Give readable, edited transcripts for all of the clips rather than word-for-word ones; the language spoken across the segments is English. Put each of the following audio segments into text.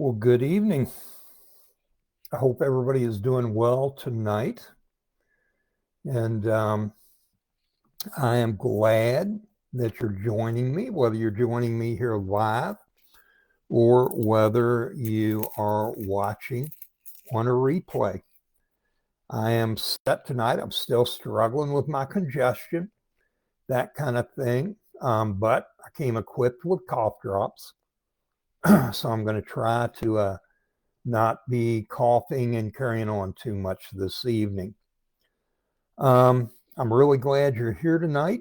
Well, good evening. I hope everybody is doing well tonight. And I am glad that you're joining me, whether you're joining me here live or whether you are watching on a replay. I am set tonight. I'm still struggling with my congestion, that kind of thing. But I came equipped with cough drops. So I'm going to try to not be coughing and carrying on too much this evening. I'm really glad you're here tonight.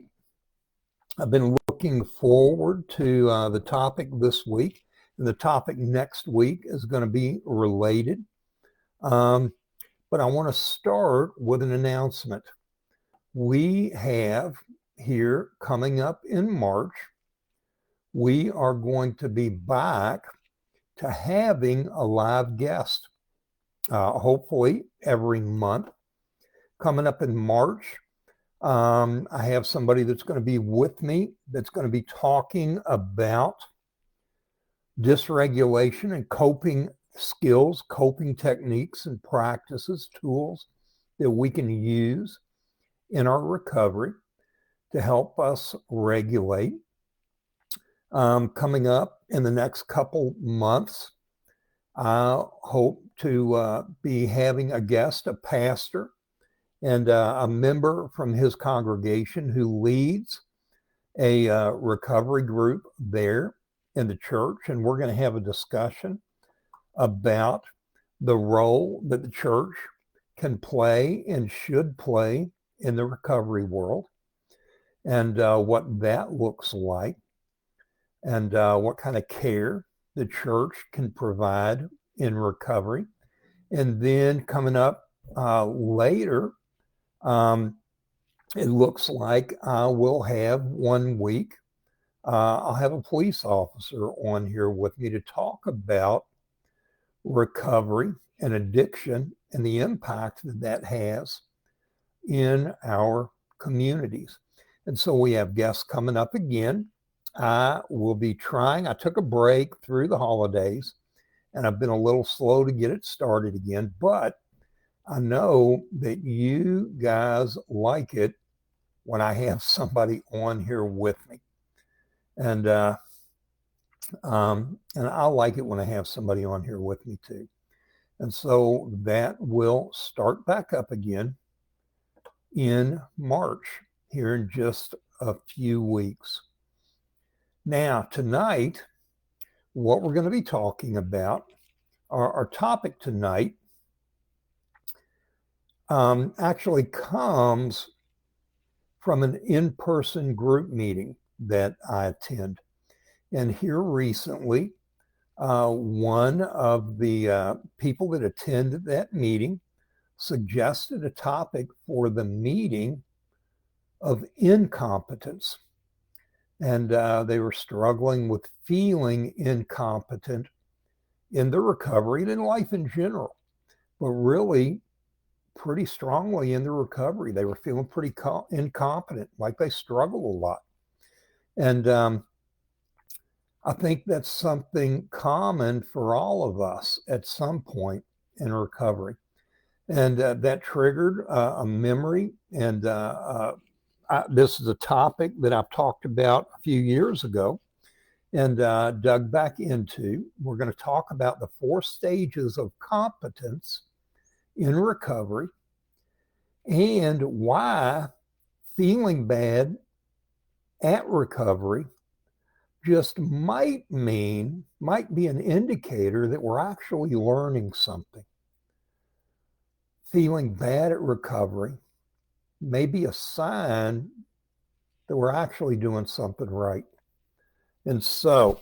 I've been looking forward to the topic this week, and the topic next week is going to be related. But I want to start with an announcement. We have here coming up in March, we are going to be back to having a live guest, hopefully every month. Coming up in March, I have somebody that's going to be with me that's going to be talking about dysregulation and coping skills, coping techniques and practices, tools that we can use in our recovery to help us regulate. Coming up in the next couple months, I hope to be having a guest, a pastor, and a member from his congregation who leads a recovery group there in the church. And we're going to have a discussion about the role that the church can play and should play in the recovery world, and what that looks like, and what kind of care the church can provide in recovery. And then coming up later, it looks like I will have 1 week, I'll have a police officer on here with me to talk about recovery and addiction and the impact that that has in our communities. And so we have guests coming up again. I will be trying, I took a break through the holidays and I've been a little slow to get it started again, but I know that you guys like it when I have somebody on here with me. And I like it when I have somebody on here with me too. And so that will start back up again in March, here in just a few weeks. Now, tonight, what we're going to be talking about, our topic tonight, actually comes from an in-person group meeting that I attend. And here recently, one of the people that attended that meeting suggested a topic for the meeting of incompetence. And they were struggling with feeling incompetent in the recovery and in life in general, but really pretty strongly in the recovery. They were feeling pretty incompetent, like they struggle a lot. And I think that's something common for all of us at some point in recovery. And that triggered a memory. And this is a topic that I've talked about a few years ago and dug back into. We're going to talk about the 4 stages of competence in recovery and why feeling bad at recovery just might be an indicator that we're actually learning something. Feeling bad at recovery may be a sign that we're actually doing something right. And so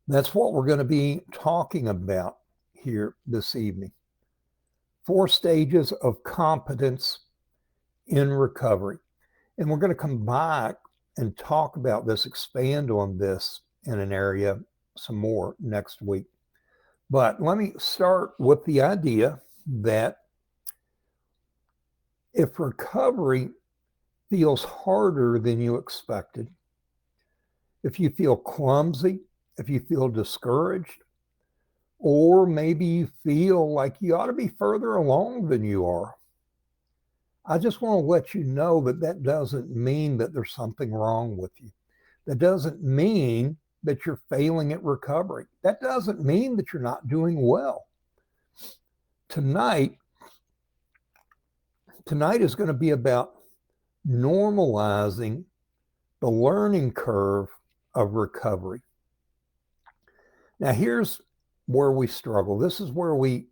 that's what we're going to be talking about here this evening. 4 stages of competence in recovery. And we're going to come back and talk about this, expand on this in an area some more next week. But let me start with the idea that if recovery feels harder than you expected, if you feel clumsy, if you feel discouraged, or maybe you feel like you ought to be further along than you are. I just want to let you know that that doesn't mean that there's something wrong with you. That doesn't mean that you're failing at recovery. That doesn't mean that you're not doing well. Tonight is going to be about normalizing the learning curve of recovery. Now, here's where we struggle. This is where we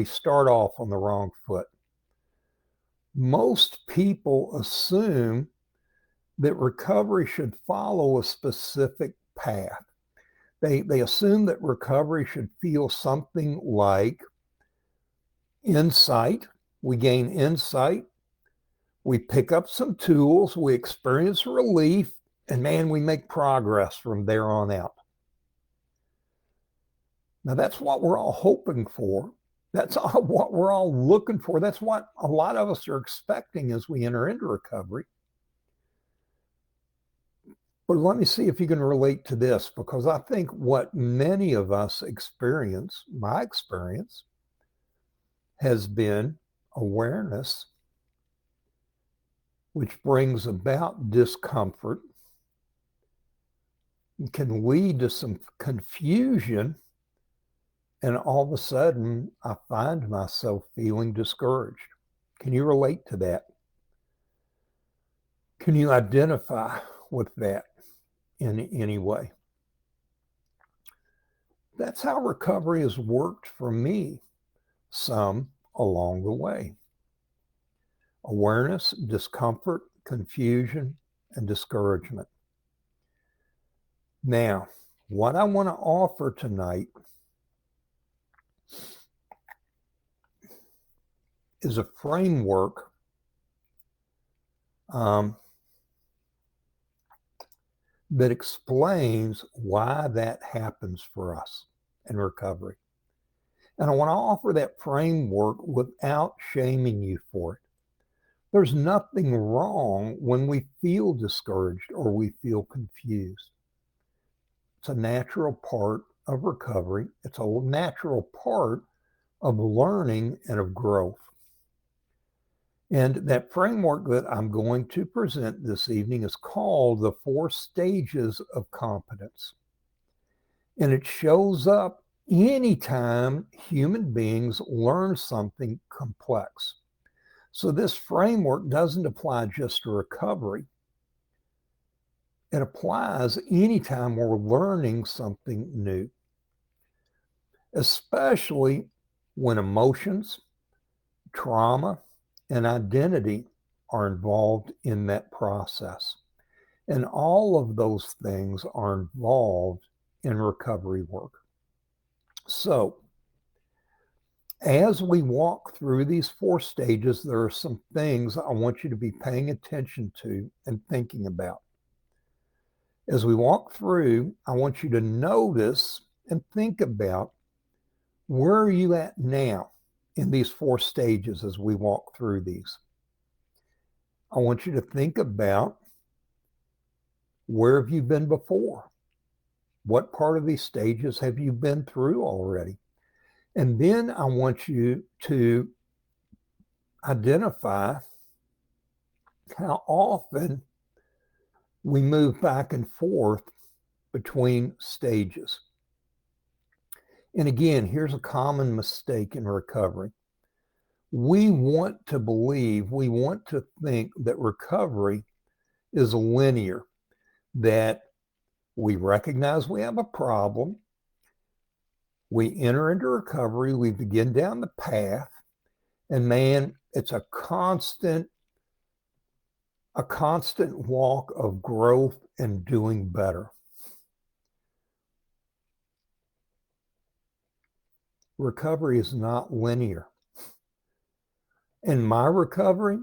start off on the wrong foot. Most people assume that recovery should follow a specific path. They assume that recovery should feel something like insight. We gain insight. We pick up some tools. We experience relief. And man, we make progress from there on out. Now, that's what we're all hoping for. That's what we're all looking for. That's what a lot of us are expecting as we enter into recovery. But let me see if you can relate to this, because I think what many of us experience, my experience, has been awareness, which brings about discomfort, can lead to some confusion, and all of a sudden I find myself feeling discouraged. Can you relate to that? Can you identify with that in any way? That's how recovery has worked for me some along the way. Awareness, discomfort, confusion, and discouragement. Now, what I want to offer tonight is a framework that explains why that happens for us in recovery. And I want to offer that framework without shaming you for it. There's nothing wrong when we feel discouraged or we feel confused. It's a natural part of recovery. It's a natural part of learning and of growth. And that framework that I'm going to present this evening is called the 4 stages of competence. And it shows up anytime human beings learn something complex. So this framework doesn't apply just to recovery. It applies anytime we're learning something new, especially when emotions, trauma, and identity are involved in that process. And all of those things are involved in recovery work. So, as we walk through these 4 stages, there are some things I want you to be paying attention to and thinking about. As we walk through, I want you to notice and think about, where are you at now in these 4 stages as we walk through these? I want you to think about, where have you been before? What part of these stages have you been through already? And then I want you to identify how often we move back and forth between stages. And again, here's a common mistake in recovery. We want to believe, we want to think that recovery is linear, that we recognize we have a problem, we enter into recovery, we begin down the path, and man, it's a constant walk of growth and doing better. Recovery is not linear. In my recovery,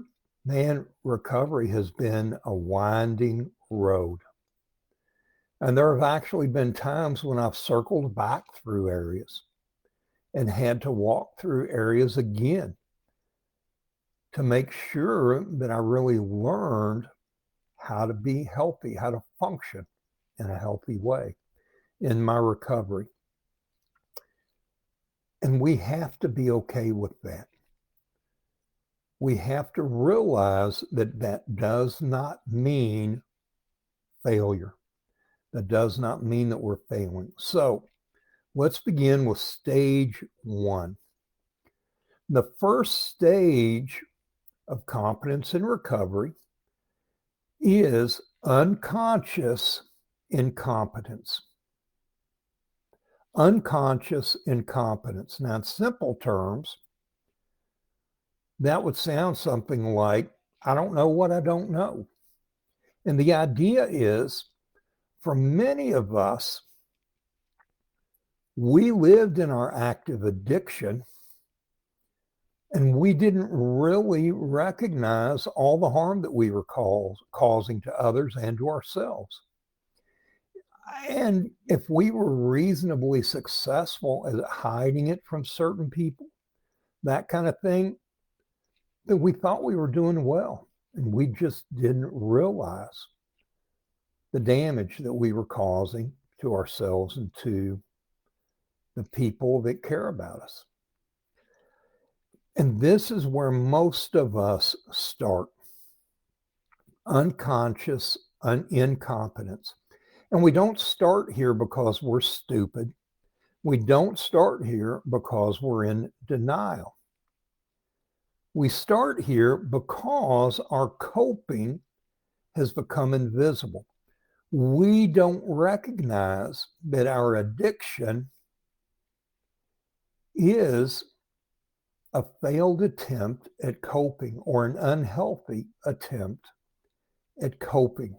man, recovery has been a winding road. And there have actually been times when I've circled back through areas and had to walk through areas again to make sure that I really learned how to be healthy, how to function in a healthy way in my recovery. And we have to be okay with that. We have to realize that that does not mean failure. That does not mean that we're failing. So let's begin with stage one. The first stage of competence in recovery is unconscious incompetence. Unconscious incompetence. Now, in simple terms, that would sound something like, I don't know what I don't know. And the idea is, for many of us, we lived in our active addiction and we didn't really recognize all the harm that we were causing to others and to ourselves. And if we were reasonably successful at hiding it from certain people, that kind of thing, then we thought we were doing well. And we just didn't realize the damage that we were causing to ourselves and to the people that care about us. And this is where most of us start. Unconscious incompetence. And we don't start here because we're stupid. We don't start here because we're in denial. We start here because our coping has become invisible. We don't recognize that our addiction is a failed attempt at coping or an unhealthy attempt at coping.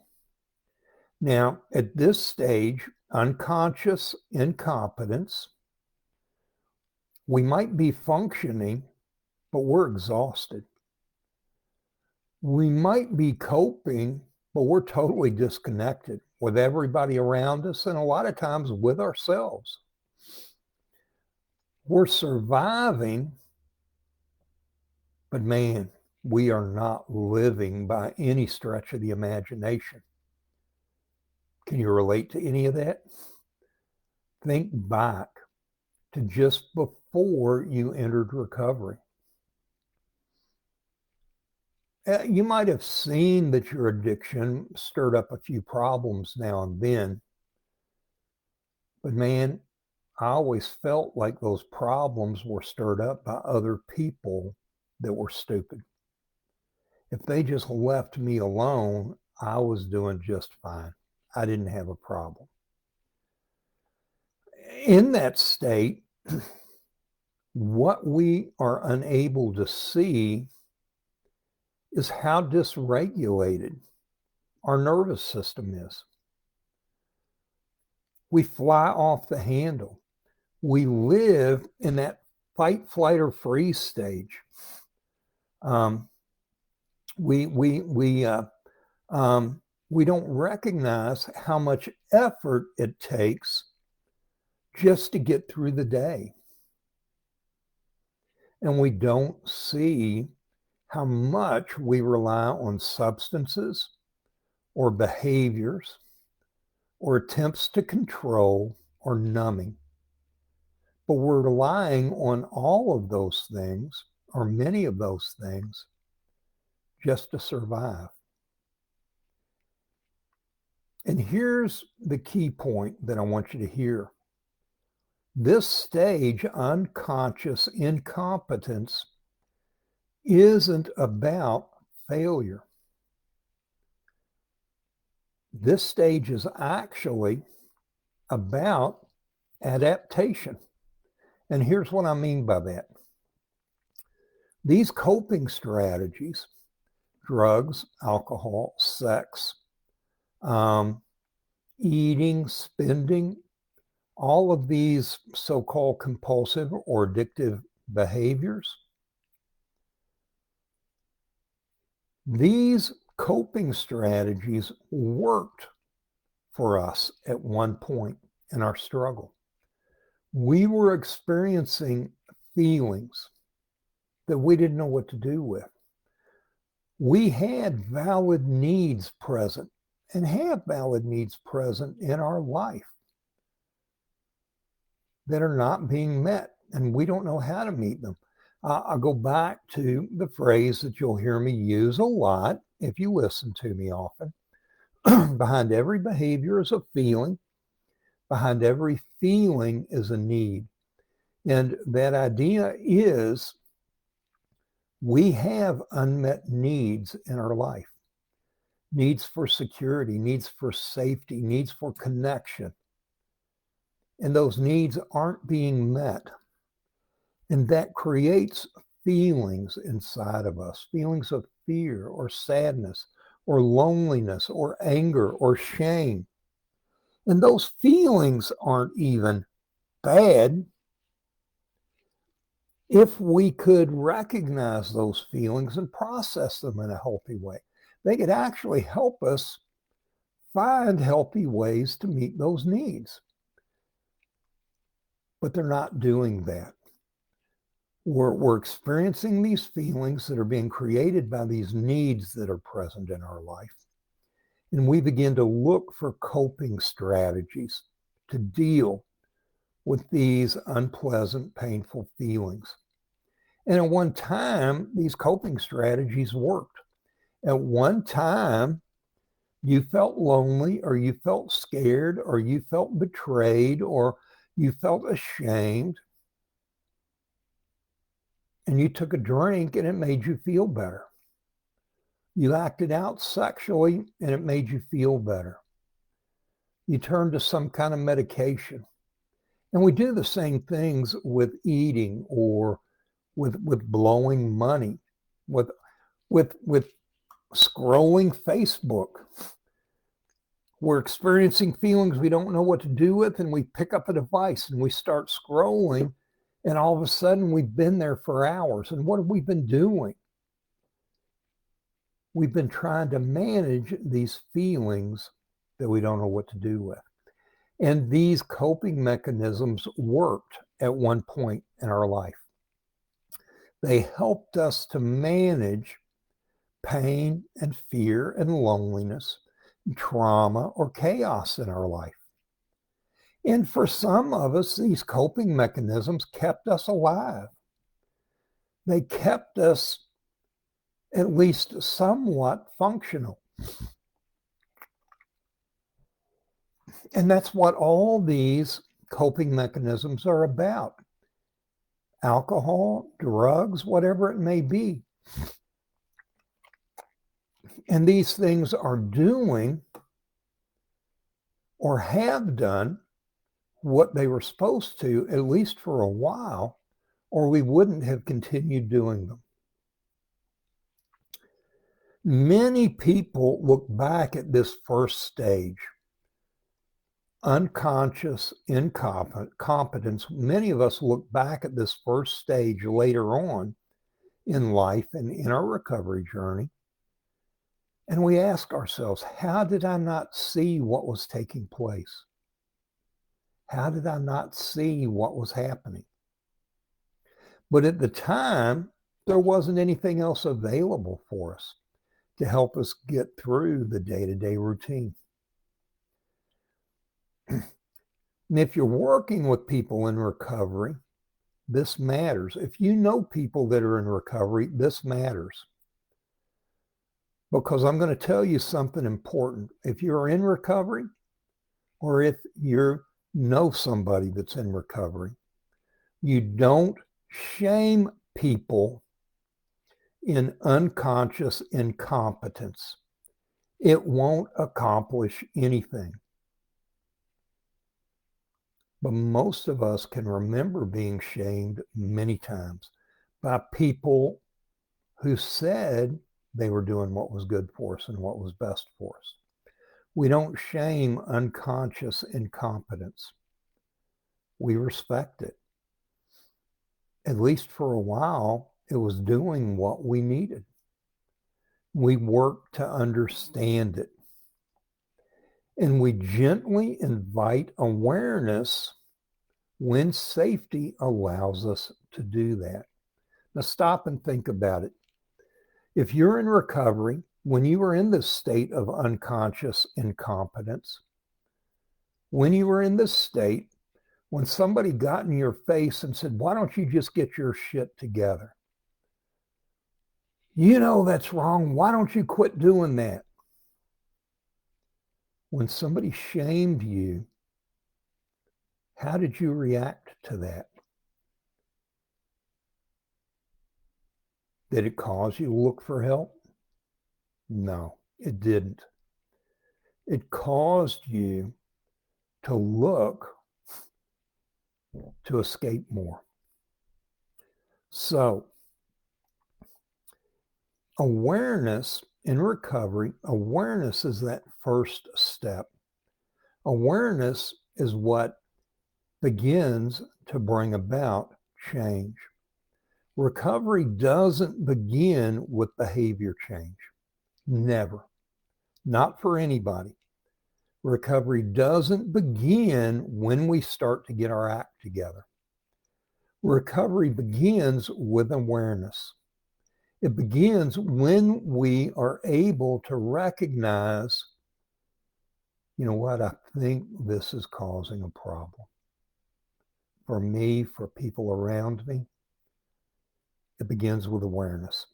Now, at this stage, unconscious incompetence, we might be functioning, but we're exhausted. We might be coping, but we're totally disconnected with everybody around us and a lot of times with ourselves. We're surviving, but man, we are not living by any stretch of the imagination. Can you relate to any of that? Think back to just before you entered recovery. You might have seen that your addiction stirred up a few problems now and then, but man, I always felt like those problems were stirred up by other people that were stupid. If they just left me alone, I was doing just fine. I didn't have a problem. In that state, what we are unable to see is how dysregulated our nervous system is. We fly off the handle. We live in that fight, flight, or freeze stage. We don't recognize how much effort it takes just to get through the day. And we don't see how much we rely on substances or behaviors or attempts to control or numbing. But we're relying on all of those things, or many of those things, just to survive. And here's the key point that I want you to hear. This stage, unconscious incompetence, isn't about failure. This stage is actually about adaptation. And here's what I mean by that. These coping strategies, drugs, alcohol, sex, eating, spending, all of these so-called compulsive or addictive behaviors, these coping strategies worked for us at one point in our struggle. We were experiencing feelings that we didn't know what to do with. We had valid needs present and have valid needs present in our life that are not being met and we don't know how to meet them. I'll go back to the phrase that you'll hear me use a lot if you listen to me often. Behind every behavior is a feeling. Behind every feeling is a need. And that idea is we have unmet needs in our life. Needs for security, needs for safety, needs for connection. And those needs aren't being met. And that creates feelings inside of us, feelings of fear or sadness or loneliness or anger or shame. And those feelings aren't even bad if we could recognize those feelings and process them in a healthy way. They could actually help us find healthy ways to meet those needs. But they're not doing that. We're experiencing these feelings that are being created by these needs that are present in our life. And we begin to look for coping strategies to deal with these unpleasant, painful feelings. And at one time, these coping strategies worked. At one time, you felt lonely, or you felt scared, or you felt betrayed, or you felt ashamed. And you took a drink and it made you feel better. You acted out sexually and it made you feel better. You turned to some kind of medication. And we do the same things with eating or with blowing money, with scrolling Facebook. We're experiencing feelings we don't know what to do with, and we pick up a device and we start scrolling, and all of a sudden we've been there for hours. And what have we been doing? We've been trying to manage these feelings that we don't know what to do with. And these coping mechanisms worked at one point in our life. They helped us to manage pain and fear and loneliness, trauma or chaos in our life. And for some of us, these coping mechanisms kept us alive. They kept us at least somewhat functional. And that's what all these coping mechanisms are about. Alcohol, drugs, whatever it may be. And these things are doing or have done what they were supposed to, at least for a while, or we wouldn't have continued doing them. Many people look back at this first stage, unconscious incompetence. Many of us look back at this first stage later on in life and in our recovery journey, and we ask ourselves, how did I not see what was taking place? How did I not see what was happening? But at the time, there wasn't anything else available for us to help us get through the day-to-day routine. And if you're working with people in recovery, this matters. If you know people that are in recovery, this matters. Because I'm going to tell you something important. If you're in recovery, or if you know somebody that's in recovery, you don't shame people in unconscious incompetence. It won't accomplish anything. But most of us can remember being shamed many times by people who said they were doing what was good for us and what was best for us. We don't shame unconscious incompetence. We respect it. At least for a while, it was doing what we needed. We work to understand it. And we gently invite awareness when safety allows us to do that. Now stop and think about it. If you're in recovery, when you were in this state of unconscious incompetence, when you were in this state, When somebody got in your face and said, why don't you just get your shit together? You know that's wrong. Why don't you quit doing that? When somebody shamed you, how did you react to that? Did it cause you to look for help? No, it didn't. It caused you to look to escape more. So, awareness in recovery, awareness is that first step. Awareness is what begins to bring about change. Recovery doesn't begin with behavior change. Never. Not for anybody. Recovery doesn't begin when we start to get our act together. Recovery begins with awareness. It begins when we are able to recognize, you know what, I think this is causing a problem. For me, for people around me, it begins with awareness.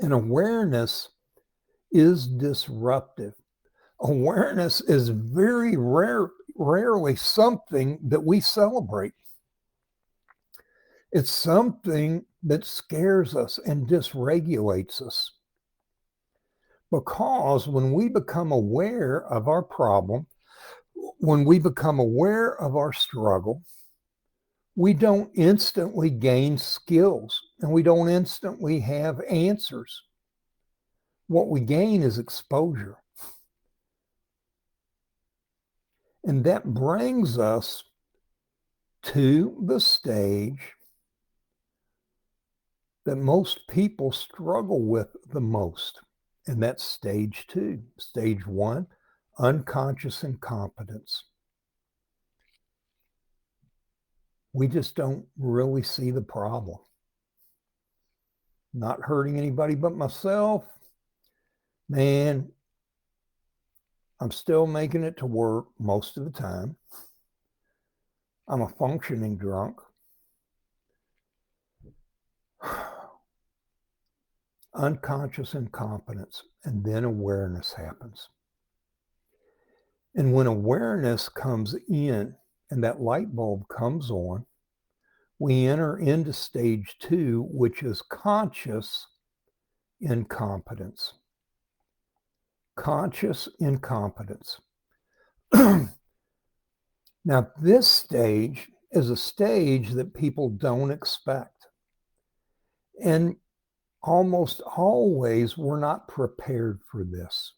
And awareness is disruptive. Awareness is very rarely something that we celebrate. It's something that scares us and dysregulates us. Because when we become aware of our problem, when we become aware of our struggle, we don't instantly gain skills and we don't instantly have answers. What we gain is exposure. And that brings us to the stage that most people struggle with the most. And that's stage 2. Stage 1, unconscious incompetence. We just don't really see the problem. Not hurting anybody but myself. Man, I'm still making it to work most of the time. I'm a functioning drunk. Unconscious incompetence, and then awareness happens. And when awareness comes in and that light bulb comes on, we enter into stage 2, which is conscious incompetence. Conscious incompetence. Now, this stage is a stage that people don't expect. And almost always, we're not prepared for this.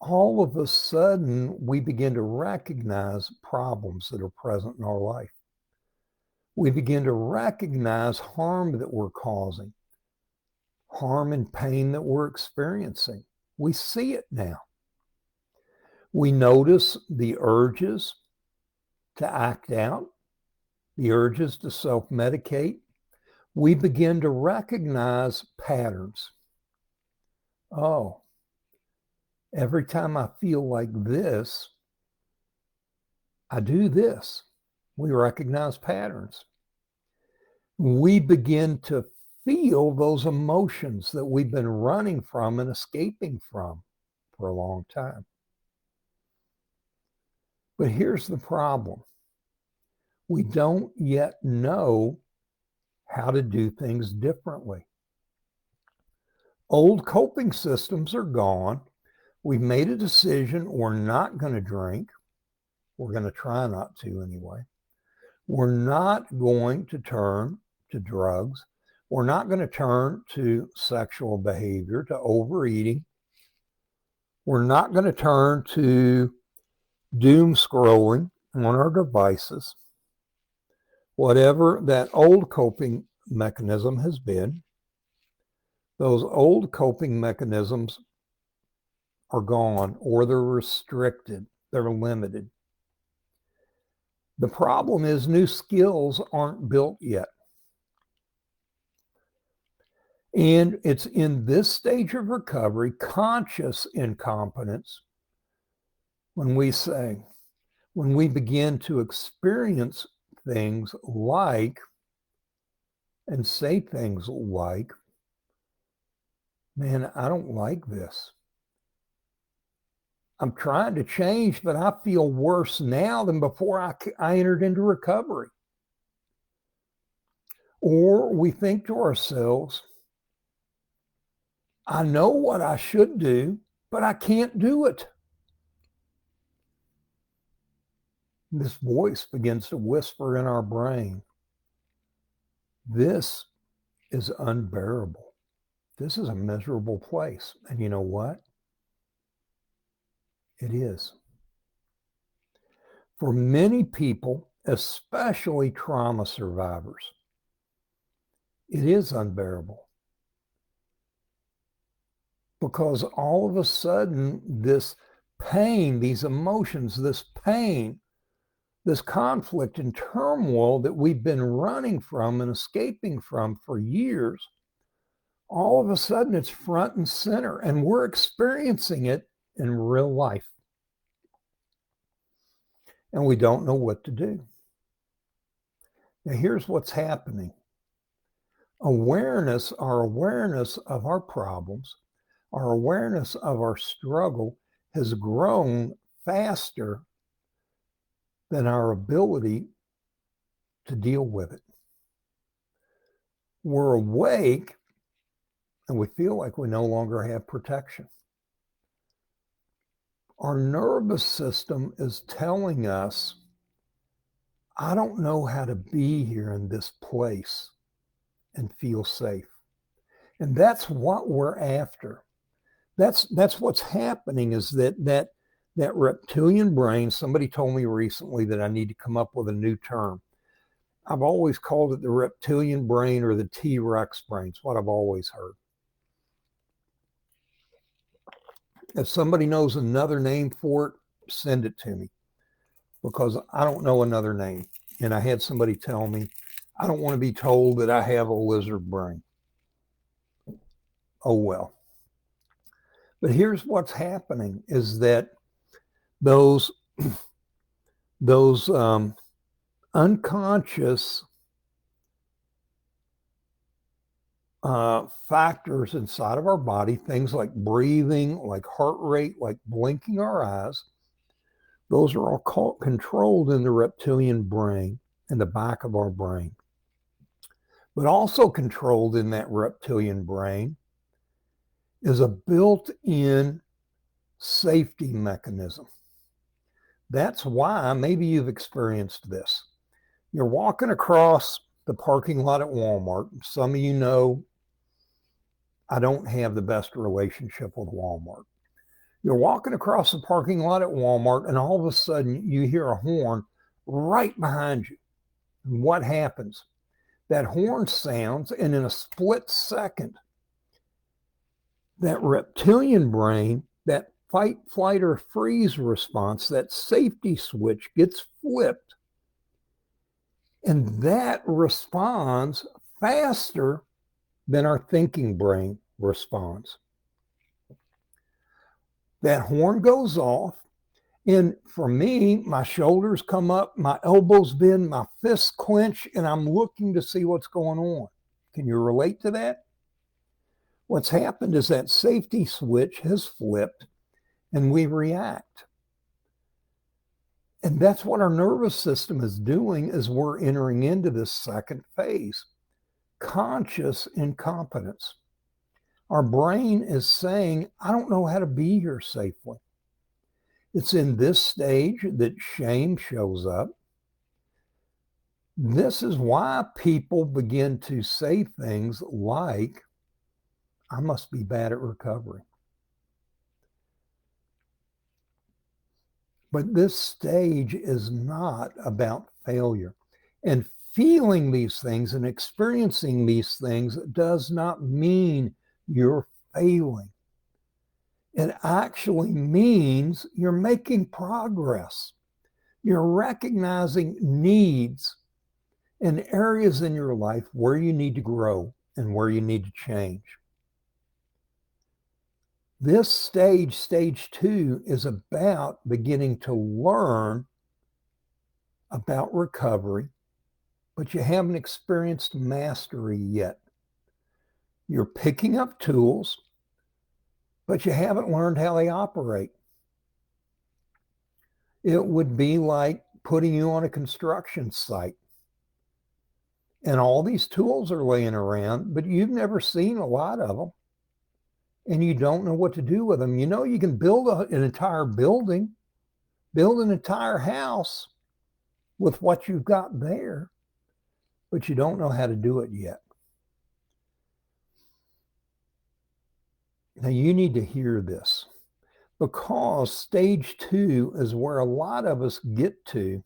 All of a sudden, we begin to recognize problems that are present in our life. We begin to recognize harm that we're causing, harm and pain that we're experiencing. We see it now. We notice the urges to act out, the urges to self-medicate. We begin to recognize patterns. Oh, every time I feel like this, I do this. We recognize patterns. We begin to feel those emotions that we've been running from and escaping from for a long time. But here's the problem. We don't yet know how to do things differently. Old coping systems are gone. We've made a decision we're not going to drink. We're going to try not to anyway. We're not going to turn to drugs. We're not going to turn to sexual behavior, to overeating. We're not going to turn to doom scrolling on our devices. Whatever that old coping mechanism has been, those old coping mechanisms are gone, or they're restricted, they're limited. The problem is new skills aren't built yet. And it's in this stage of recovery, conscious incompetence, when we say, when we begin to experience things like and say things like, man, I don't like this. I'm trying to change, but I feel worse now than before I entered into recovery. Or we think to ourselves, I know what I should do, but I can't do it. This voice begins to whisper in our brain, this is unbearable. This is a miserable place. And you know what? It is. For many people, especially trauma survivors, it is unbearable. Because all of a sudden, this pain, these emotions, this pain, this conflict and turmoil that we've been running from and escaping from for years, all of a sudden it's front and center, and we're experiencing it in real life. And we don't know what to do. Now, here's what's happening. Our awareness of our problems, our awareness of our struggle has grown faster than our ability to deal with it. We're awake and we feel like we no longer have protection. Our nervous system is telling us, I don't know how to be here in this place and feel safe. And that's what we're after. That's what's happening, is that reptilian brain. Somebody told me recently that I need to come up with a new term. I've always called it the reptilian brain or the T-Rex brain. It's what I've always heard. If somebody knows another name for it, send it to me, because I don't know another name. And I had somebody tell me, I don't want to be told that I have a lizard brain. Oh, well. But here's what's happening, is that those unconscious factors inside of our body, things like breathing, like heart rate, like blinking our eyes, those are all controlled in the reptilian brain, in the back of our brain. But also controlled in that reptilian brain is a built-in safety mechanism. That's why maybe you've experienced this. You're walking across the parking lot at Walmart. Some of you know I don't have the best relationship with Walmart. You're walking across the parking lot at Walmart, and all of a sudden you hear a horn right behind you. And what happens? That horn sounds, and in a split second, that reptilian brain, that fight, flight, or freeze response, that safety switch gets flipped, and that responds faster than our thinking brain responds. That horn goes off, and for me, my shoulders come up, my elbows bend, my fists clench, and I'm looking to see what's going on. Can you relate to that? What's happened is that safety switch has flipped, and we react. And that's what our nervous system is doing as we're entering into this second phase, conscious incompetence. Our brain is saying, I don't know how to be here safely. It's in this stage that shame shows up. This is why people begin to say things like, I must be bad at recovery. But this stage is not about failure. And feeling these things and experiencing these things does not mean you're failing. It actually means you're making progress. You're recognizing needs and areas in your life where you need to grow and where you need to change. This stage 2, is about beginning to learn about recovery, but you haven't experienced mastery yet. You're picking up tools, but you haven't learned how they operate. It would be like putting you on a construction site. And all these tools are laying around, but you've never seen a lot of them. And you don't know what to do with them. You know, you can build an entire building, build an entire house with what you've got there, but you don't know how to do it yet. Now, you need to hear this, because stage 2 is where a lot of us get to,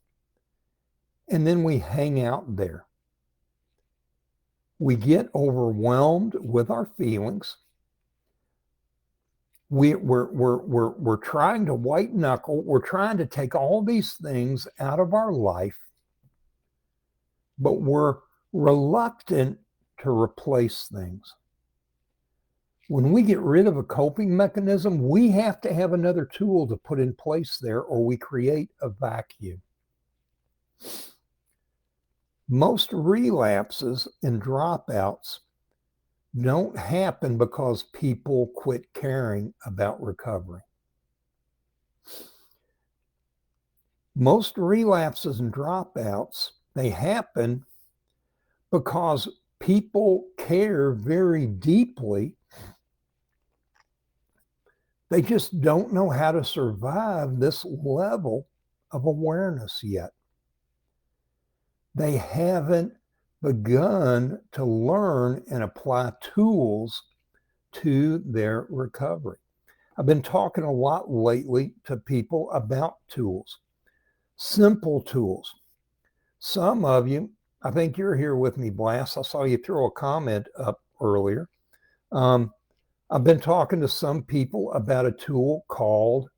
and then we hang out there. We get overwhelmed with our feelings. We're trying to white knuckle. We're trying to take all these things out of our life, but we're reluctant to replace things. When we get rid of a coping mechanism, we have to have another tool to put in place there, or we create a vacuum. Most relapses and dropouts don't happen because people quit caring about recovery. Most relapses and dropouts, they happen because people care very deeply. They just don't know how to survive this level of awareness yet. They haven't begun to learn and apply tools to their recovery. I've been talking a lot lately to people about tools, simple tools. Some of you, I think you're here with me, Blast. I saw you throw a comment up earlier. I've been talking to some people about a tool called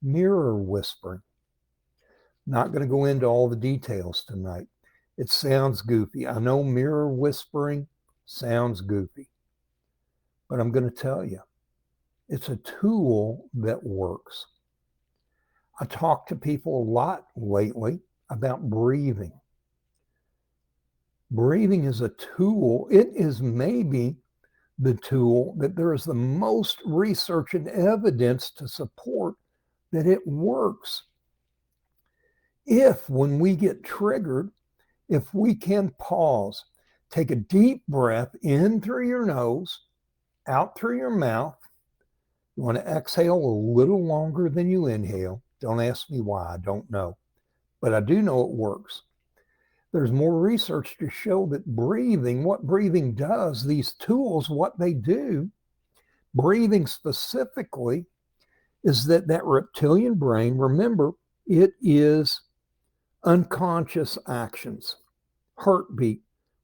mirror whispering. Not going to go into all the details tonight. It sounds goofy. I know mirror whispering sounds goofy, but I'm going to tell you, it's a tool that works. I talk to people a lot lately about breathing. Breathing is a tool. It is maybe the tool that there is the most research and evidence to support that it works. If, when we get triggered, if we can pause, take a deep breath in through your nose, out through your mouth. You want to exhale a little longer than you inhale. Don't ask me why, I don't know. But I do know it works. There's more research to show that breathing, what breathing does, these tools, what they do, breathing specifically, is that reptilian brain, remember, it is unconscious actions, heartbeat,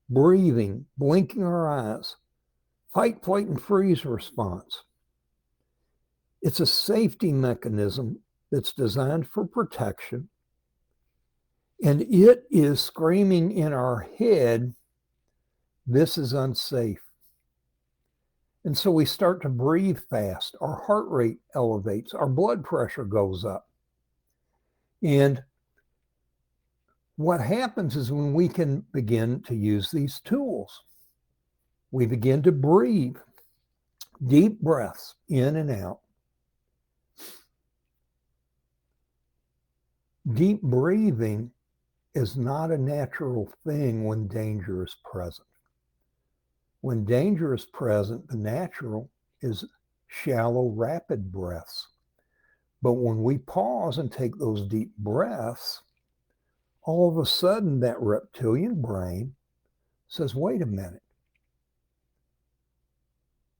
breathing, blinking our eyes, fight, flight, and freeze response. It's a safety mechanism that's designed for protection, and it is screaming in our head, this is unsafe. And so we start to breathe fast, our heart rate elevates, our blood pressure goes up. And what happens is when we can begin to use these tools, we begin to breathe deep breaths in and out. Deep breathing is not a natural thing when danger is present. When danger is present, the natural is shallow, rapid breaths. But when we pause and take those deep breaths, all of a sudden that reptilian brain says, wait a minute.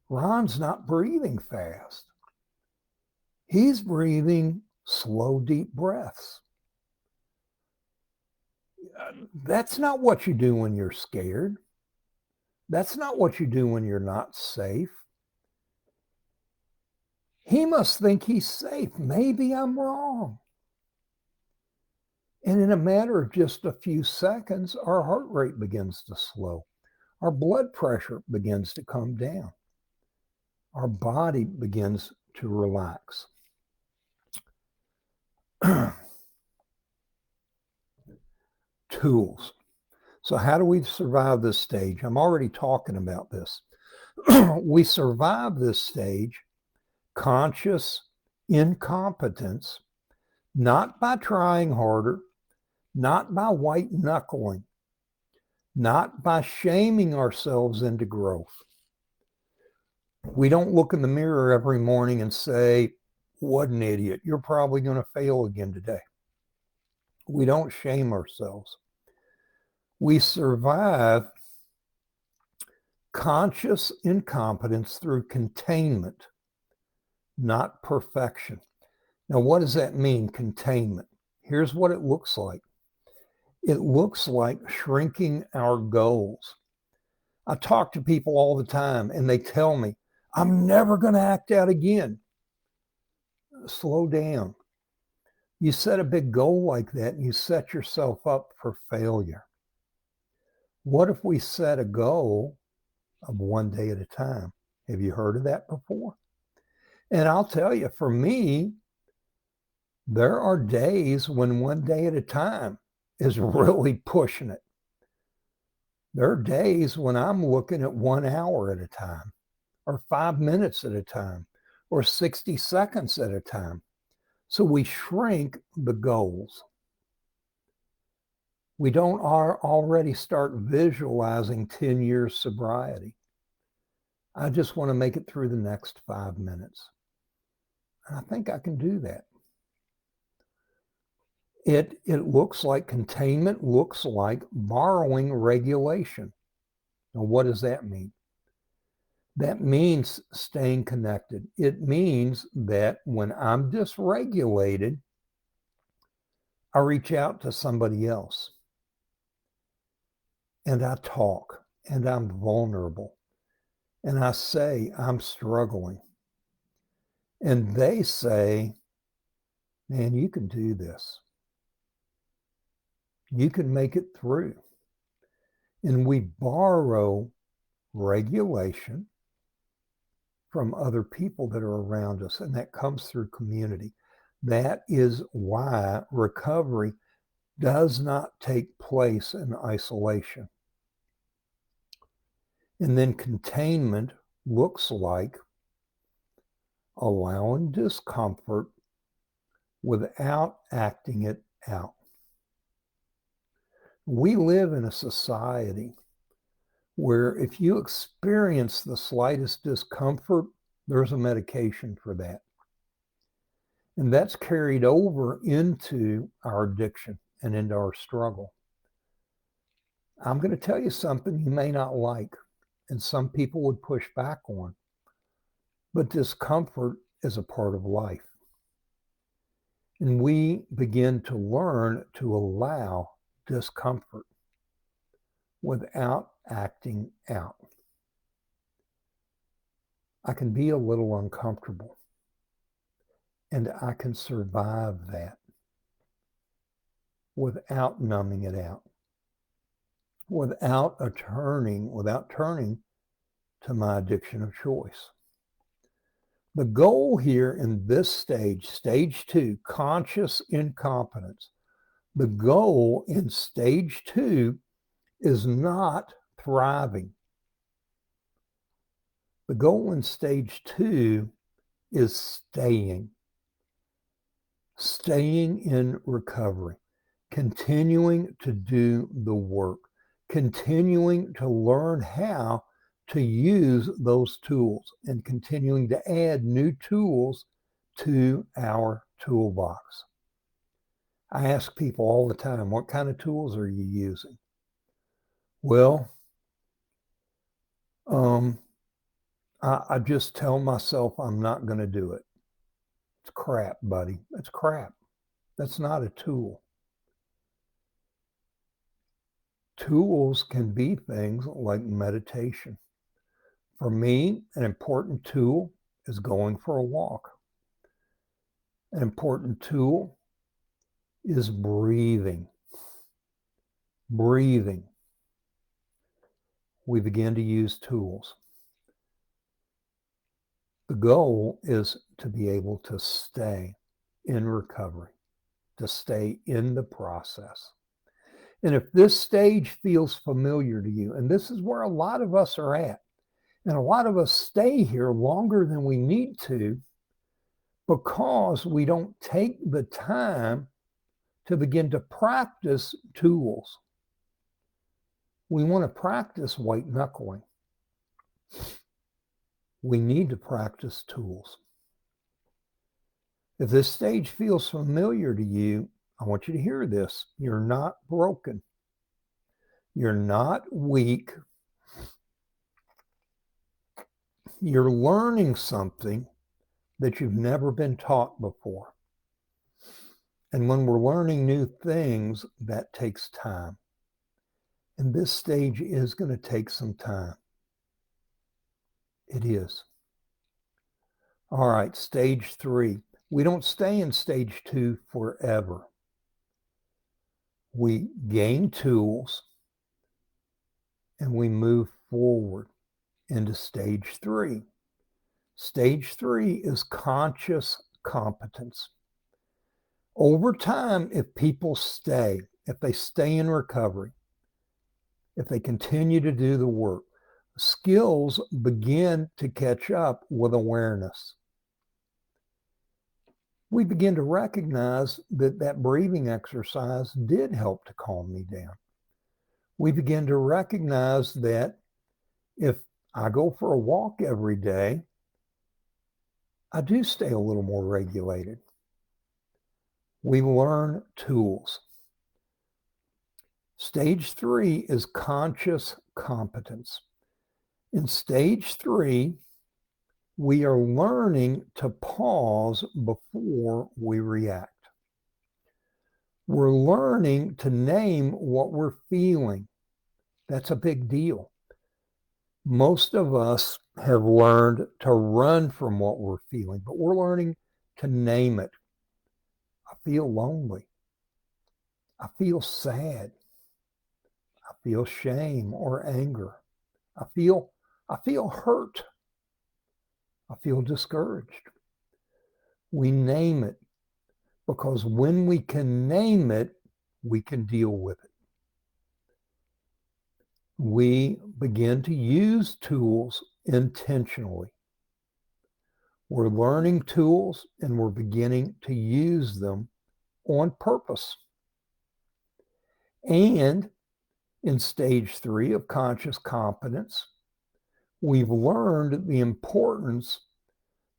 Ron's not breathing fast. He's breathing slow, deep breaths. That's not what you do when you're scared. That's not what you do when you're not safe. He must think he's safe. Maybe I'm wrong. And in a matter of just a few seconds, our heart rate begins to slow. Our blood pressure begins to come down. Our body begins to relax. tools. So how do we survive this stage? I'm already talking about this. We survive this stage, conscious incompetence, not by trying harder, not by white knuckling, not by shaming ourselves into growth. We don't look in the mirror every morning and say, what an idiot, you're probably going to fail again today. We don't shame ourselves. We survive conscious incompetence through containment, not perfection. Now, what does that mean, containment? Here's what it looks like. It looks like shrinking our goals. I talk to people all the time and they tell me, I'm never going to act out again. Slow down. You set a big goal like that and you set yourself up for failure. What if we set a goal of one day at a time? Have you heard of that before? And I'll tell you, for me, there are days when one day at a time is really pushing it. There are days when I'm looking at 1 hour at a time, or 5 minutes at a time, or 60 seconds at a time. So we shrink the goals. We don't already start visualizing 10 years sobriety. I just want to make it through the next 5 minutes. I think I can do that. It looks like containment, looks like borrowing regulation. Now, what does that mean? That means staying connected. It means that when I'm dysregulated, I reach out to somebody else and I talk and I'm vulnerable and I say, I'm struggling. And they say, man, you can do this. You can make it through. And we borrow regulation from other people that are around us, and that comes through community. That is why recovery does not take place in isolation. And then containment looks like allowing discomfort without acting it out. We live in a society where if you experience the slightest discomfort, there's a medication for that. And that's carried over into our addiction and into our struggle. I'm going to tell you something you may not like, and some people would push back on, but discomfort is a part of life. And we begin to learn to allow discomfort without acting out. I can be a little uncomfortable, and I can survive that without numbing it out, without turning to my addiction of choice. The goal here in this stage, stage 2, conscious incompetence, the goal in stage 2 is not thriving. The goal in stage 2 is staying in recovery, continuing to do the work, continuing to learn how to use those tools, and continuing to add new tools to our toolbox. I ask people all the time, what kind of tools are you using? Well, I just tell myself I'm not going to do it. It's crap, buddy. It's crap. That's not a tool. Tools can be things like meditation. For me, an important tool is going for a walk. An important tool is breathing. Breathing. We begin to use tools. The goal is to be able to stay in recovery, to stay in the process. And if this stage feels familiar to you, and this is where a lot of us are at, and a lot of us stay here longer than we need to because we don't take the time to begin to practice tools. We want to practice white knuckling. We need to practice tools. If this stage feels familiar to you, I want you to hear this. You're not broken. You're not weak. You're learning something that you've never been taught before. And when we're learning new things, that takes time. And this stage is going to take some time. It is. All right, stage 3. We don't stay in stage 2 forever. We gain tools and we move forward into stage 3. Stage 3 is conscious competence. Over time, if people stay, if they stay in recovery, if they continue to do the work, skills begin to catch up with awareness. We begin to recognize that that breathing exercise did help to calm me down. We begin to recognize that if I go for a walk every day, I do stay a little more regulated. We learn tools. Stage 3 is conscious competence. In stage 3, we are learning to pause before we react. We're learning to name what we're feeling. That's a big deal. Most of us have learned to run from what we're feeling, but we're learning to name it. I feel lonely. I feel sad. I feel shame or anger. I feel hurt. I feel discouraged. We name it because when we can name it, we can deal with it. We begin to use tools intentionally. We're learning tools and we're beginning to use them on purpose. And in stage 3 of conscious competence, we've learned the importance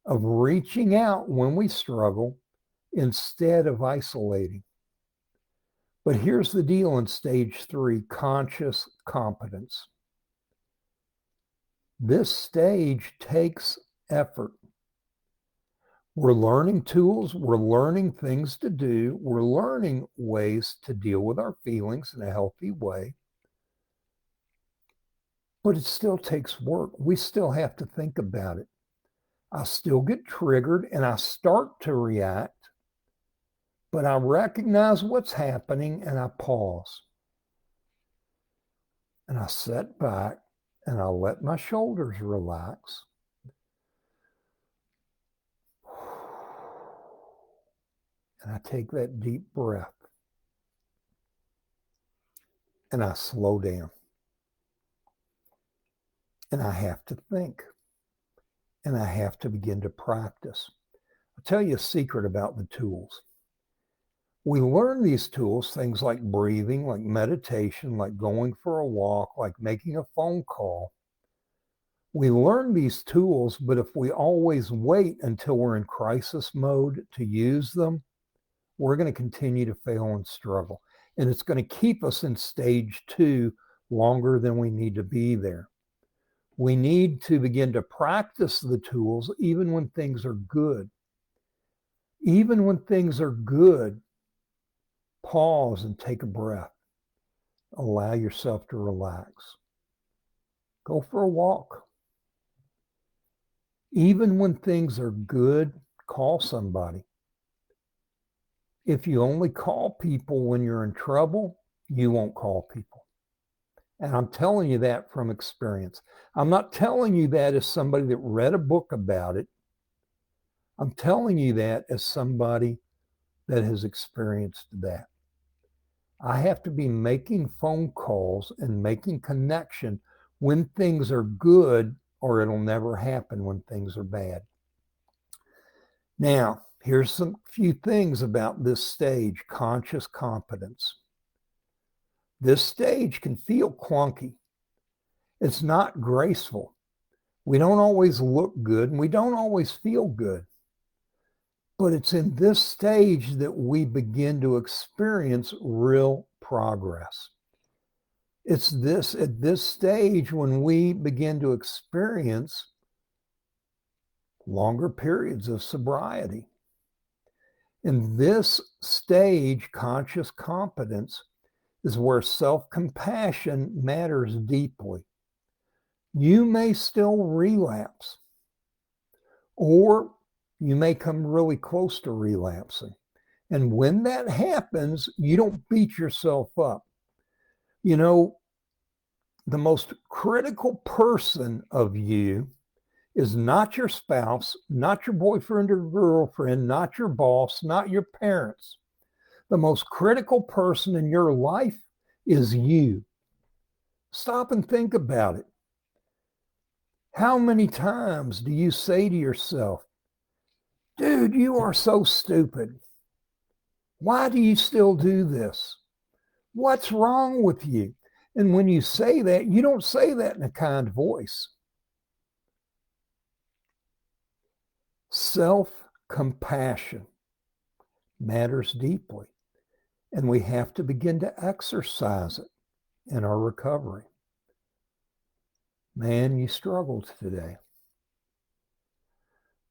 of reaching out when we struggle instead of isolating. But here's the deal in stage 3, conscious competence. This stage takes effort. We're learning tools, we're learning things to do, we're learning ways to deal with our feelings in a healthy way. But it still takes work. We still have to think about it. I still get triggered and I start to react, but I recognize what's happening and I pause. And I sit back and I let my shoulders relax. And I take that deep breath. And I slow down. And I have to think. And I have to begin to practice. I'll tell you a secret about the tools. We learn these tools, things like breathing, like meditation, like going for a walk, like making a phone call. We learn these tools, but if we always wait until we're in crisis mode to use them, we're going to continue to fail and struggle. And it's going to keep us in stage 2 longer than we need to be there. We need to begin to practice the tools even when things are good. Even when things are good, pause and take a breath. Allow yourself to relax. Go for a walk. Even when things are good, call somebody. If you only call people when you're in trouble, you won't call people. And I'm telling you that from experience. I'm not telling you that as somebody that read a book about it. I'm telling you that as somebody that has experienced that. I have to be making phone calls and making connection when things are good, or it'll never happen when things are bad. Now, here's some few things about this stage, conscious competence. This stage can feel clunky. It's not graceful. We don't always look good and we don't always feel good. But it's in this stage that we begin to experience real progress. It's at this stage when we begin to experience longer periods of sobriety. In this stage, conscious competence is where self-compassion matters deeply. You may still relapse, or you may come really close to relapsing. And when that happens, you don't beat yourself up. You know, the most critical person of you is not your spouse, not your boyfriend or girlfriend, not your boss, not your parents. The most critical person in your life is you. Stop and think about it. How many times do you say to yourself, dude, you are so stupid. Why do you still do this? What's wrong with you? And when you say that, you don't say that in a kind voice. Self-compassion matters deeply, and we have to begin to exercise it in our recovery. Man, you struggled today,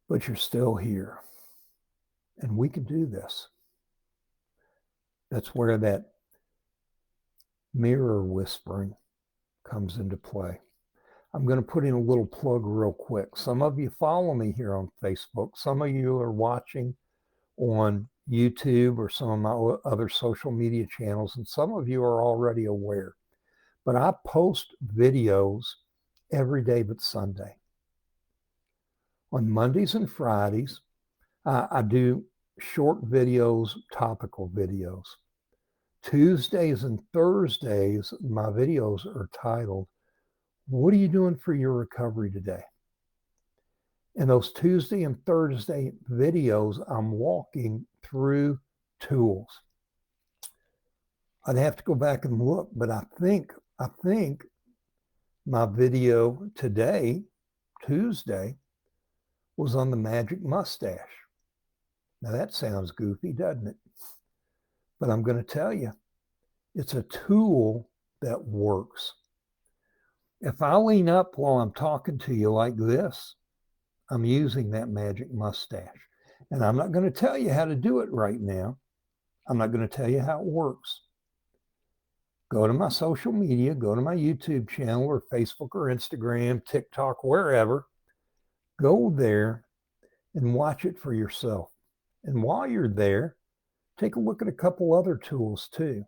but you're still here, and we can do this. That's where that mirror whispering comes into play. I'm going to put in a little plug real quick. Some of you follow me here on Facebook. Some of you are watching on YouTube or some of my other social media channels, and some of you are already aware. But I post videos every day but Sunday. On Mondays and Fridays, I do short videos, topical videos. Tuesdays and Thursdays, my videos are titled, "What are you doing for your recovery today?" In those Tuesday and Thursday videos, I'm walking through tools. I'd have to go back and look, but I think my video today, Tuesday, was on the magic mustache. Now that sounds goofy, doesn't it? But I'm going to tell you, it's a tool that works. If I lean up while I'm talking to you like this, I'm using that magic mustache. And I'm not going to tell you how to do it right now. I'm not going to tell you how it works. Go to my social media, go to my YouTube channel or Facebook or Instagram, TikTok, wherever. Go there and watch it for yourself. And while you're there, take a look at a couple other tools too.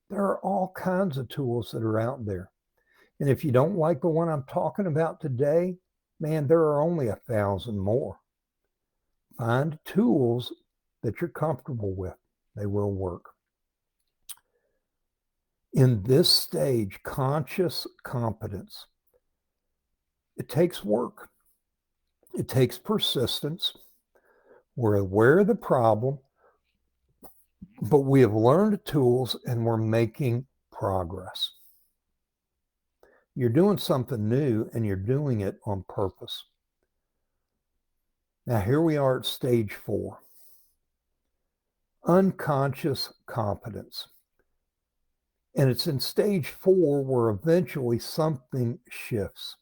There are all kinds of tools that are out there. And if you don't like the one I'm talking about today, man, there are only 1,000 more. Find tools that you're comfortable with. They will work. In this stage, conscious competence, it takes work. It takes persistence. We're aware of the problem, but we have learned tools and we're making progress. You're doing something new and you're doing it on purpose. Now, here we are at stage 4. Unconscious competence. And it's in stage 4 where eventually something shifts.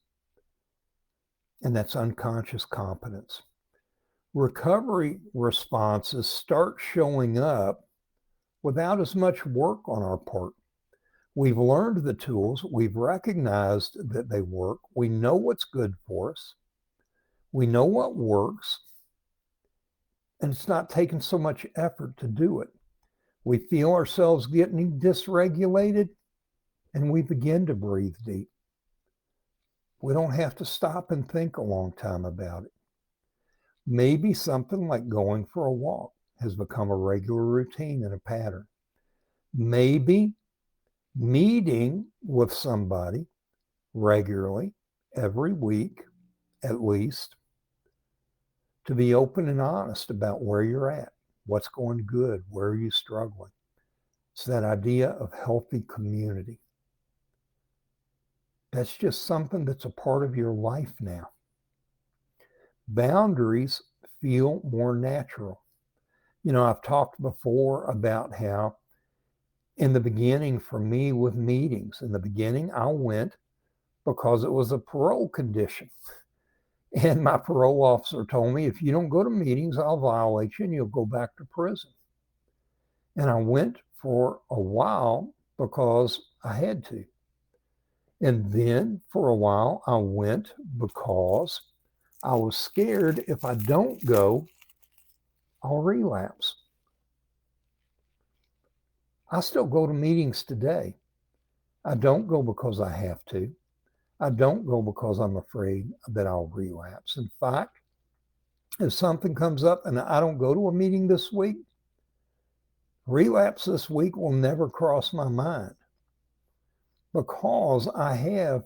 And that's unconscious competence. Recovery responses start showing up without as much work on our part. We've learned the tools. We've recognized that they work. We know what's good for us. We know what works. And it's not taking so much effort to do it. We feel ourselves getting dysregulated and we begin to breathe deep. We don't have to stop and think a long time about it. Maybe something like going for a walk has become a regular routine and a pattern. Maybe meeting with somebody regularly, every week at least, to be open and honest about where you're at, what's going good, where are you struggling. It's that idea of healthy community. That's just something that's a part of your life now. Boundaries feel more natural. I've talked before about how in the beginning for me with meetings, in the beginning I went because it was a parole condition. And my parole officer told me, if you don't go to meetings, I'll violate you and you'll go back to prison. And I went for a while because I had to. And then for a while, I went because I was scared if I don't go, I'll relapse. I still go to meetings today. I don't go because I have to. I don't go because I'm afraid that I'll relapse. In fact, if something comes up and I don't go to a meeting this week, relapse this week will never cross my mind because I have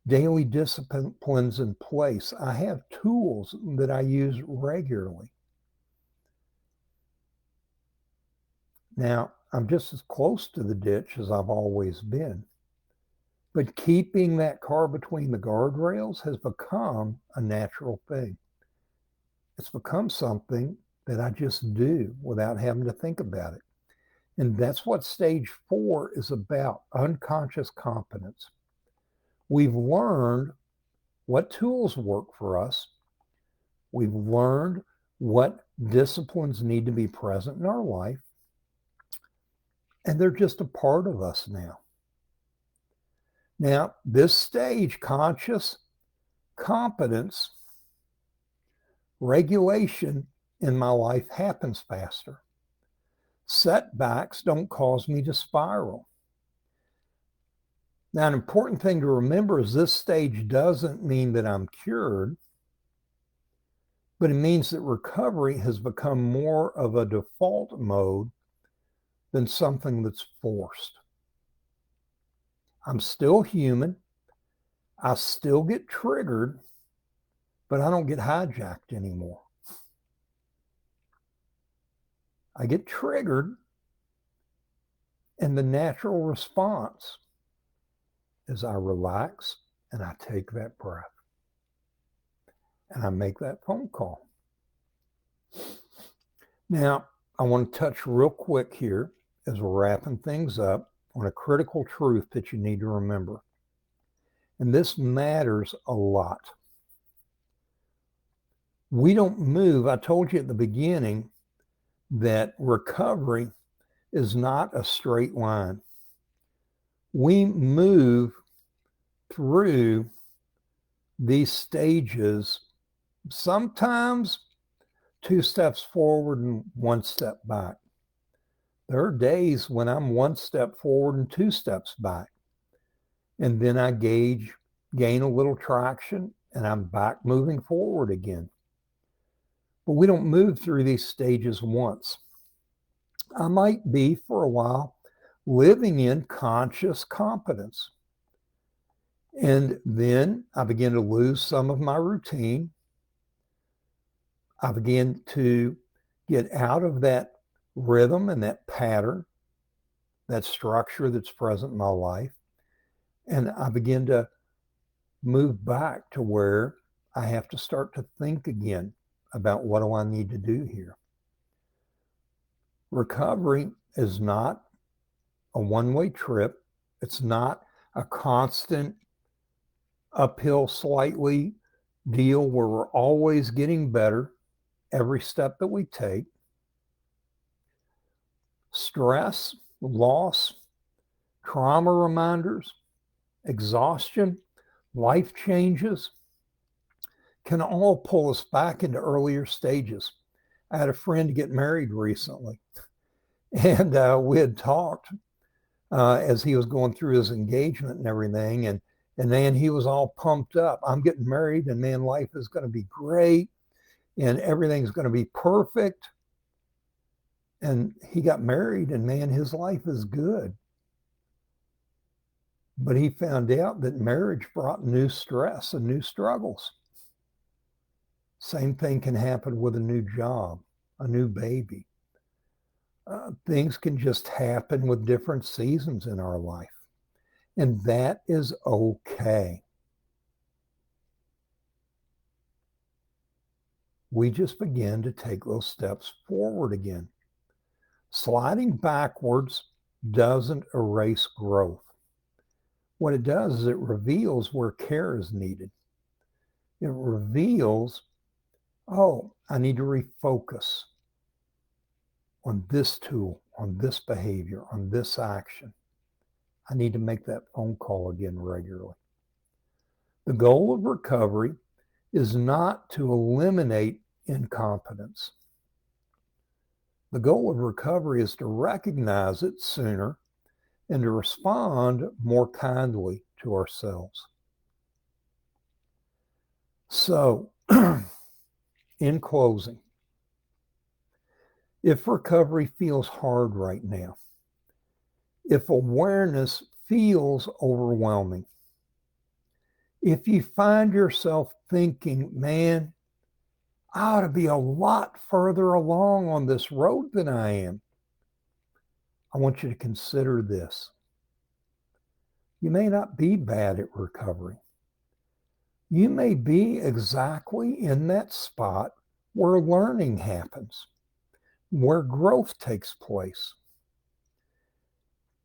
daily disciplines in place. I have tools that I use regularly. Now, I'm just as close to the ditch as I've always been. But keeping that car between the guardrails has become a natural thing. It's become something that I just do without having to think about it. And that's what stage 4 is about, unconscious competence. We've learned what tools work for us. We've learned what disciplines need to be present in our life. And they're just a part of us now. Now, this stage, conscious competence, regulation in my life happens faster. Setbacks don't cause me to spiral. Now, an important thing to remember is this stage doesn't mean that I'm cured, but it means that recovery has become more of a default mode than something that's forced. I'm still human. I still get triggered, but I don't get hijacked anymore. I get triggered, and the natural response is I relax and I take that breath and I make that phone call. Now, I want to touch real quick here as we're wrapping things up on a critical truth that you need to remember. And this matters a lot. We don't move. I told you at the beginning that recovery is not a straight line. We move through these stages, sometimes 2 steps forward and 1 step back. There are days when I'm 1 step forward and 2 steps back. And then I gain a little traction and I'm back moving forward again. But we don't move through these stages once. I might be for a while living in conscious competence. And then I begin to lose some of my routine. I begin to get out of that rhythm and that pattern, that structure that's present in my life. And I begin to move back to where I have to start to think again about what do I need to do here. Recovery is not a one-way trip. It's not a constant uphill slightly deal where we're always getting better every step that we take. Stress, loss, trauma reminders, exhaustion, life changes can all pull us back into earlier stages. I had a friend get married recently, and we had talked as he was going through his engagement and everything, and man, he was all pumped up. I'm getting married, and man, life is going to be great, and everything's going to be perfect. And he got married, and man, his life is good. But he found out that marriage brought new stress and new struggles. Same thing can happen with a new job, a new baby. Things can just happen with different seasons in our life. And that is okay. We just begin to take those steps forward again. Sliding backwards doesn't erase growth. What it does is it reveals where care is needed. It reveals, oh, I need to refocus on this tool, on this behavior, on this action. I need to make that phone call again regularly. The goal of recovery is not to eliminate incompetence. The goal of recovery is to recognize it sooner and to respond more kindly to ourselves. So, in closing, if recovery feels hard right now, if awareness feels overwhelming, if you find yourself thinking, man, I ought to be a lot further along on this road than I am, I want you to consider this. You may not be bad at recovery. You may be exactly in that spot where learning happens, where growth takes place.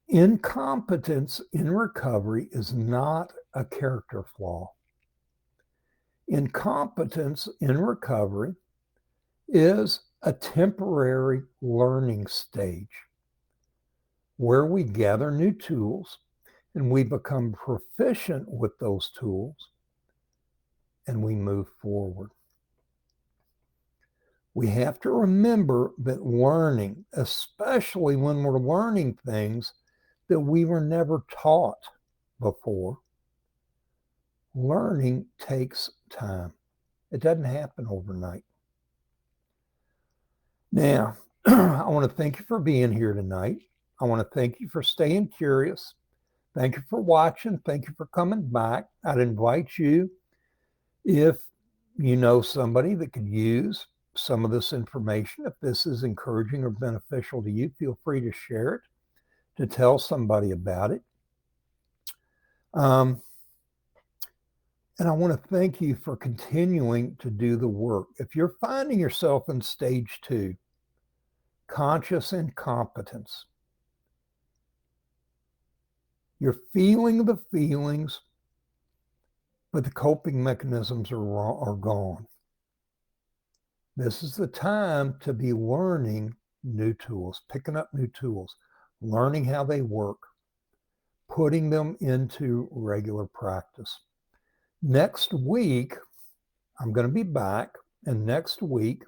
Incompetence in recovery is not a character flaw. Incompetence in recovery is a temporary learning stage where we gather new tools and we become proficient with those tools and we move forward. We have to remember that learning, especially when we're learning things that we were never taught before, learning takes time. It doesn't happen overnight. Now, I want to thank you for being here tonight. I want to thank you for staying curious. Thank you for watching. Thank you for coming back. I'd invite you, if you know somebody that could use some of this information, if this is encouraging or beneficial to you, feel free to share it, to tell somebody about it. And I want to thank you for continuing to do the work. If you're finding yourself in stage 2, conscious incompetence, you're feeling the feelings, but the coping mechanisms are gone. This is the time to be learning new tools, picking up new tools, learning how they work, putting them into regular practice. Next week, I'm going to be back, and next week,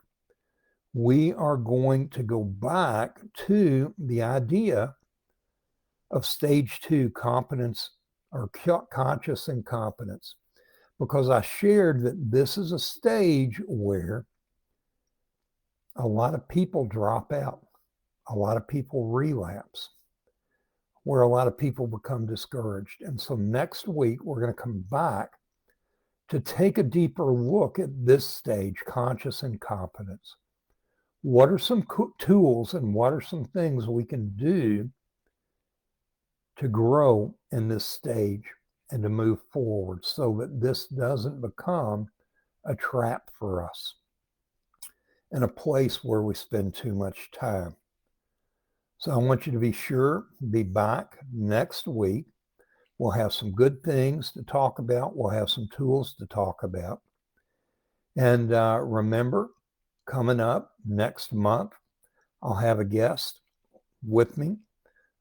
we are going to go back to the idea of stage 2, competence or conscious incompetence, because I shared that this is a stage where a lot of people drop out, a lot of people relapse, where a lot of people become discouraged. And so next week, we're going to come back to take a deeper look at this stage, conscious incompetence. What are some tools and what are some things we can do to grow in this stage and to move forward so that this doesn't become a trap for us and a place where we spend too much time. So I want you to be sure, be back next week. We'll have some good things to talk about. We'll have some tools to talk about. And remember, coming up next month, I'll have a guest with me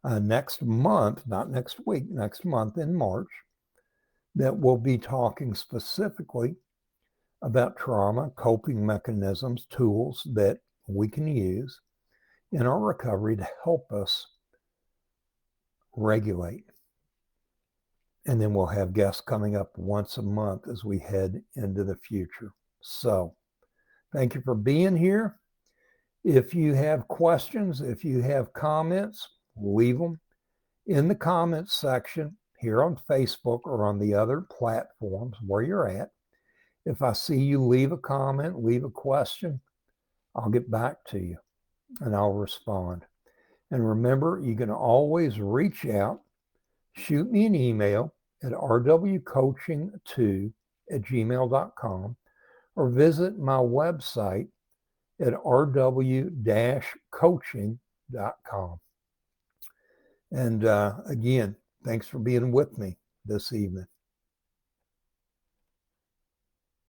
next month, not next week, next month in March, that will be talking specifically about trauma, coping mechanisms, tools that we can use in our recovery to help us regulate. And then we'll have guests coming up once a month as we head into the future. So thank you for being here. If you have questions, if you have comments, leave them in the comments section here on Facebook or on the other platforms where you're at. If I see you leave a comment, leave a question, I'll get back to you and I'll respond. And remember, you can always reach out, shoot me an email at rwcoaching2@gmail.com or visit my website at rw-coaching.com. And again, thanks for being with me this evening.